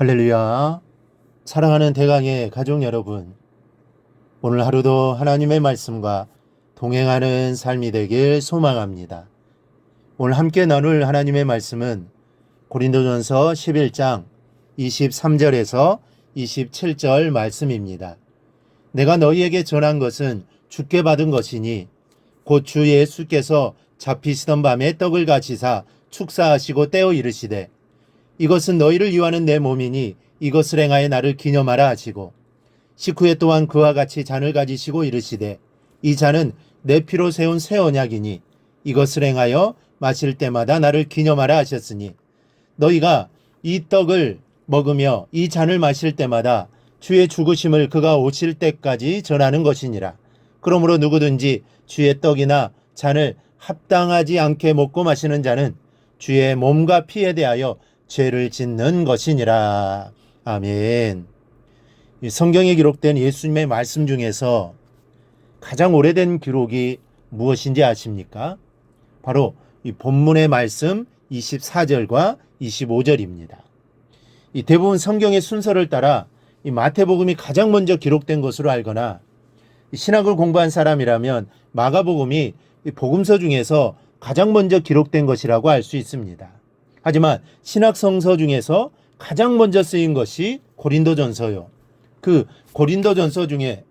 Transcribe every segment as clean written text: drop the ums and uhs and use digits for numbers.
할렐루야. 사랑하는 대강의 가족 여러분, 오늘 하루도 하나님의 말씀과 동행하는 삶이 되길 소망합니다. 오늘 함께 나눌 하나님의 말씀은 고린도전서 11장 23절에서 27절 말씀입니다. 내가 너희에게 전한 것은 주께 받은 것이니 곧 주 예수께서 잡히시던 밤에 떡을 가지사 축사하시고 떼어 이르시되 이것은 너희를 위하는 내 몸이니 이것을 행하여 나를 기념하라 하시고 식후에 또한 그와 같이 잔을 가지시고 이르시되 이 잔은 내 피로 세운 새 언약이니 이것을 행하여 마실 때마다 나를 기념하라 하셨으니 너희가 이 떡을 먹으며 이 잔을 마실 때마다 주의 죽으심을 그가 오실 때까지 전하는 것이니라. 그러므로 누구든지 주의 떡이나 잔을 합당하지 않게 먹고 마시는 자는 주의 몸과 피에 대하여 죄를 짓는 것이니라. 아멘. 성경에 기록된 예수님의 말씀 중에서 가장 오래된 기록이 무엇인지 아십니까? 바로 이 본문의 말씀 24절과 25절입니다. 이 대부분 성경의 순서를 따라 이 마태복음이 가장 먼저 기록된 것으로 알거나 신학을 공부한 사람이라면 마가복음이 이 복음서 중에서 가장 먼저 기록된 것이라고 알 수 있습니다. 하지만 신학 성서 중에서 가장 먼저 쓰인 것이 고린도전서요. 그 고린도전서 중에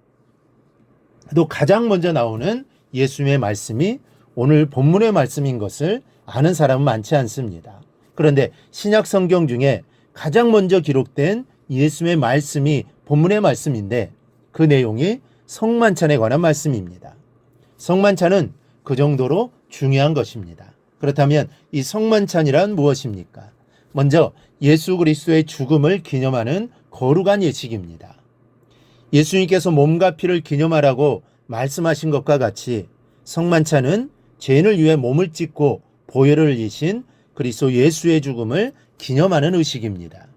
또 가장 먼저 나오는 예수님의 말씀이 오늘 본문의 말씀인 것을 아는 사람은 많지 않습니다. 그런데 신약 성경 중에 가장 먼저 기록된 예수님의 말씀이 본문의 말씀인데 그 내용이 성만찬에 관한 말씀입니다. 성만찬은 그 정도로 중요한 것입니다. 그렇다면 이 성만찬이란 무엇입니까? 먼저 예수 그리스도의 죽음을 기념하는 거룩한 예식입니다. 예수님께서 몸과 피를 기념하라고 말씀하신 것과 같이 성만찬은 죄인을 위해 몸을 찢고 보혈을 흘리신 그리스도 예수의 죽음을 기념하는 의식입니다.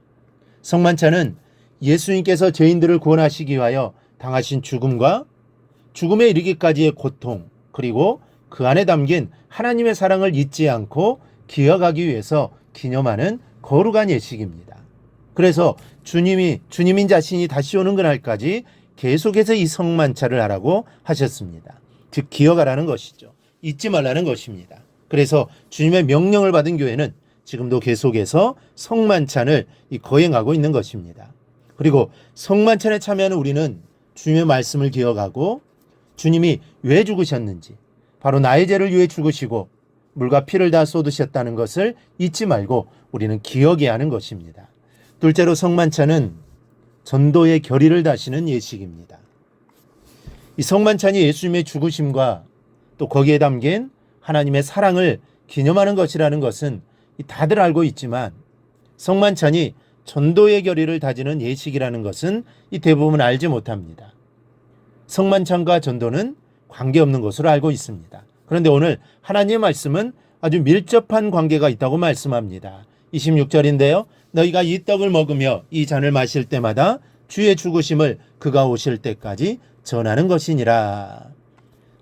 성만찬은 예수님께서 죄인들을 구원하시기 위하여 당하신 죽음과 죽음에 이르기까지의 고통, 그리고 그 안에 담긴 하나님의 사랑을 잊지 않고 기억하기 위해서 기념하는 거룩한 예식입니다. 그래서 주님인 자신이 다시 오는 그날까지 계속해서 이 성만찬을 하라고 하셨습니다. 즉 기억하라는 것이죠. 잊지 말라는 것입니다. 그래서 주님의 명령을 받은 교회는 지금도 계속해서 성만찬을 거행하고 있는 것입니다. 그리고 성만찬에 참여하는 우리는 주님의 말씀을 기억하고 주님이 왜 죽으셨는지, 바로 나의 죄를 위해 죽으시고 물과 피를 다 쏟으셨다는 것을 잊지 말고 우리는 기억해야 하는 것입니다. 둘째로 성만찬은 전도의 결의를 다시는 예식입니다. 이 성만찬이 예수님의 죽으심과 또 거기에 담긴 하나님의 사랑을 기념하는 것이라는 것은 다들 알고 있지만 성만찬이 전도의 결의를 다지는 예식이라는 것은 대부분 알지 못합니다. 성만찬과 전도는 관계없는 것으로 알고 있습니다. 그런데 오늘 하나님의 말씀은 아주 밀접한 관계가 있다고 말씀합니다. 26절인데요. 너희가 이 떡을 먹으며 이 잔을 마실 때마다 주의 죽으심을 그가 오실 때까지 전하는 것이니라.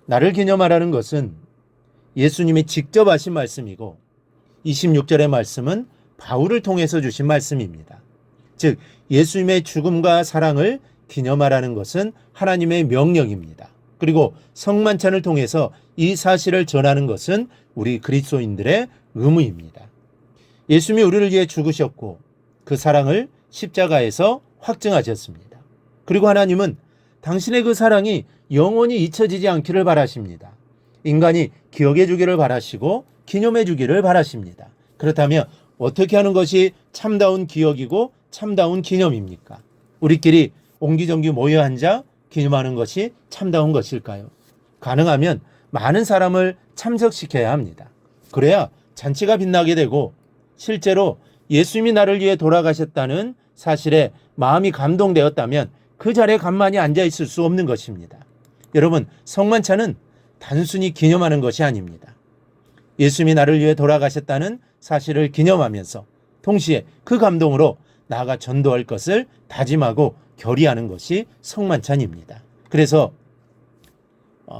나를 기념하라는 것은 예수님이 직접 하신 말씀이고 26절의 말씀은 바울을 통해서 주신 말씀입니다. 즉 예수님의 죽음과 사랑을 기념하라는 것은 하나님의 명령입니다. 그리고 성만찬을 통해서 이 사실을 전하는 것은 우리 그리스도인들의 의무입니다. 예수님이 우리를 위해 죽으셨고 그 사랑을 십자가에서 확증하셨습니다. 그리고 하나님은 당신의 그 사랑이 영원히 잊혀지지 않기를 바라십니다. 인간이 기억해 주기를 바라시고 기념해 주기를 바라십니다. 그렇다면 어떻게 하는 것이 참다운 기억이고 참다운 기념입니까? 우리끼리 옹기종기 모여 앉아 기념하는 것이 참다운 것일까요? 가능하면 많은 사람을 참석시켜야 합니다. 그래야 잔치가 빛나게 되고 실제로 예수님이 나를 위해 돌아가셨다는 사실에 마음이 감동되었다면 그 자리에 가만히 앉아 있을 수 없는 것입니다. 여러분, 성만찬은 단순히 기념하는 것이 아닙니다. 예수님이 나를 위해 돌아가셨다는 사실을 기념하면서 동시에 그 감동으로 나아가 전도할 것을 다짐하고 결의하는 것이 성만찬입니다. 그래서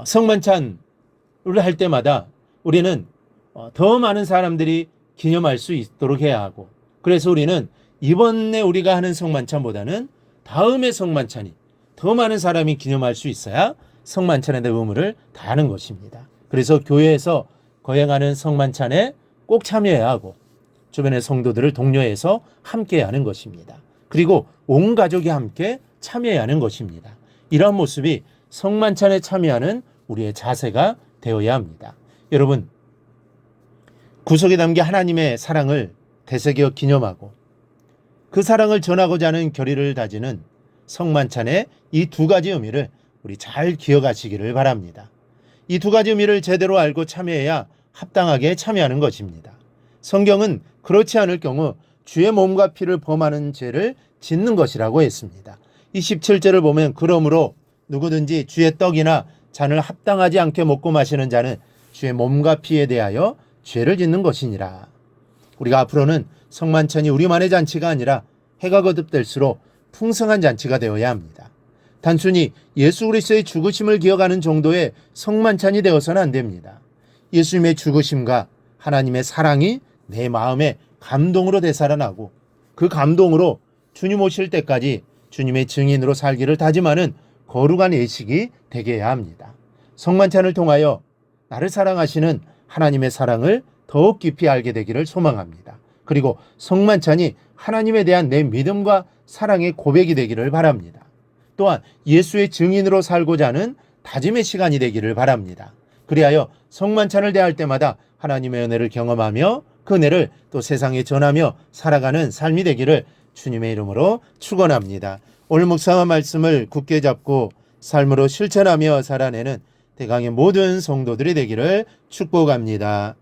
성만찬을 할 때마다 우리는 더 많은 사람들이 기념할 수 있도록 해야 하고, 그래서 우리는 이번에 우리가 하는 성만찬보다는 다음의 성만찬이 더 많은 사람이 기념할 수 있어야 성만찬의 의무를 다하는 것입니다. 그래서 교회에서 거행하는 성만찬에 꼭 참여해야 하고 주변의 성도들을 독려해서 함께 하는 것입니다. 그리고 온 가족이 함께 참여해야 하는 것입니다. 이러한 모습이 성만찬에 참여하는 우리의 자세가 되어야 합니다. 여러분, 구속에 담긴 하나님의 사랑을 되새겨 기념하고 그 사랑을 전하고자 하는 결의를 다지는 성만찬의 이 두 가지 의미를 우리 잘 기억하시기를 바랍니다. 이 두 가지 의미를 제대로 알고 참여해야 합당하게 참여하는 것입니다. 성경은 그렇지 않을 경우 주의 몸과 피를 범하는 죄를 짓는 것이라고 했습니다. 27절을 보면 그러므로 누구든지 주의 떡이나 잔을 합당하지 않게 먹고 마시는 자는 주의 몸과 피에 대하여 죄를 짓는 것이니라. 우리가 앞으로는 성만찬이 우리만의 잔치가 아니라 해가 거듭될수록 풍성한 잔치가 되어야 합니다. 단순히 예수 그리스도의 죽으심을 기억하는 정도의 성만찬이 되어서는 안 됩니다. 예수님의 죽으심과 하나님의 사랑이 내 마음에 감동으로 되살아나고 그 감동으로 주님 오실 때까지 주님의 증인으로 살기를 다짐하는 거룩한 예식이 되게 해야 합니다. 성만찬을 통하여 나를 사랑하시는 하나님의 사랑을 더욱 깊이 알게 되기를 소망합니다. 그리고 성만찬이 하나님에 대한 내 믿음과 사랑의 고백이 되기를 바랍니다. 또한 예수의 증인으로 살고자 하는 다짐의 시간이 되기를 바랍니다. 그리하여 성만찬을 대할 때마다 하나님의 은혜를 경험하며 그 은혜를 또 세상에 전하며 살아가는 삶이 되기를 주님의 이름으로 축원합니다. 오늘 묵상한 말씀을 굳게 잡고 삶으로 실천하며 살아내는 대강의 모든 성도들이 되기를 축복합니다.